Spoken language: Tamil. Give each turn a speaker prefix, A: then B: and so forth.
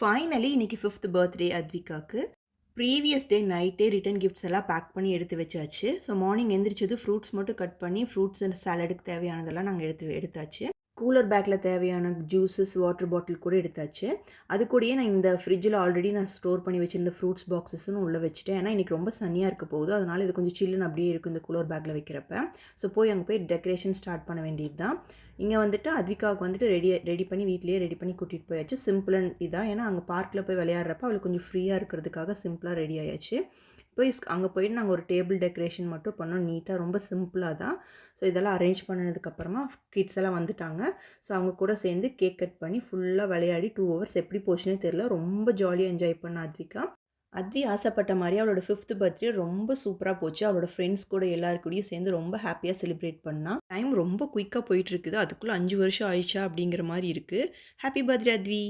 A: ஃபைனலி இன்னைக்கு 5த் பர்த்டே அத்விகாக்கு. ப்ரீவியஸ் டே நைட்டே ரிட்டர்ன் கிஃப்ட்ஸ் எல்லாம் பேக் பண்ணி எடுத்து வச்சாச்சு. ஸோ மார்னிங் எந்திரிச்சதும் ஃப்ரூட்ஸ் மட்டும் கட் பண்ணி ஃப்ரூட்ஸ் அண்ட் சாலடுக்கு தேவையானதெல்லாம் நாங்க எடுத்தாச்சு. கூலர் பேக்கில தேவையான ஜூஸஸ், வாட்டர் பாட்டில் கூட எடுத்தாச்சு. அது கூடயே நான் இந்த ஃப்ரிட்ஜில ஆல்ரெடி நான் ஸ்டோர் பண்ணி வச்சிருந்த ஃப்ரூட்ஸ் பாக்ஸஸும் உள்ள வச்சுட்டேன். ஏன்னா இன்னைக்கு ரொம்ப சன்னியா இருக்க போகுது. அதனால இது கொஞ்சம் சில்லுன்னு அப்படியே இருக்கும் இந்த கூலர் பேக்கில வைக்கிறப்ப. ஸோ அங்கே போய் டெக்கரேஷன் ஸ்டார்ட் பண்ண வேண்டியது தான். இங்கே வந்துட்டு அத்விகாவுக்கு வந்துட்டு ரெடி பண்ணி வீட்லேயே ரெடி பண்ணி கூட்டிகிட்டு போயாச்சு. சிம்பிள் அண்ட் இதான். ஏன்னா அங்கே பார்க்கில் போய் விளையாடுறப்ப அவளுக்கு கொஞ்சம் ஃப்ரீயாக இருக்கிறதுக்காக சிம்பிளாக ரெடி ஆயாச்சு. அங்கே போயிட்டு நாங்கள் ஒரு டேபிள் டெக்கரேஷன் மட்டும் பண்ணோம். நீட்டாக ரொம்ப சிம்பிளாக தான். ஸோ இதெல்லாம் அரேஞ்ச் பண்ணதுக்கப்புறமா கிட்ஸ் எல்லாம் வந்துட்டாங்க. ஸோ அவங்க கூட சேர்ந்து கேக் கட் பண்ணி ஃபுல்லாக விளையாடி 2 ஹவர்ஸ் எப்படி போச்சுன்னே தெரில. ரொம்ப ஜாலியாக என்ஜாய் பண்ண அத்விகா. அத்வி ஆசைப்பட்ட மாதிரி அவளோட 5th பர்த்டே ரொம்ப சூப்பராக போச்சு. அவளோட ஃப்ரெண்ட்ஸ் கூட எல்லாருக்கூடயும் சேர்ந்து ரொம்ப ஹாப்பியாக செலிப்ரேட் பண்ணா. டைம் ரொம்ப குயிக்காக போயிட்டுருக்குது. அதுக்குள்ளே 5 வருஷம் ஆயிடுச்சா அப்படிங்கிற மாதிரி இருக்குது. Happy birthday அத்வி.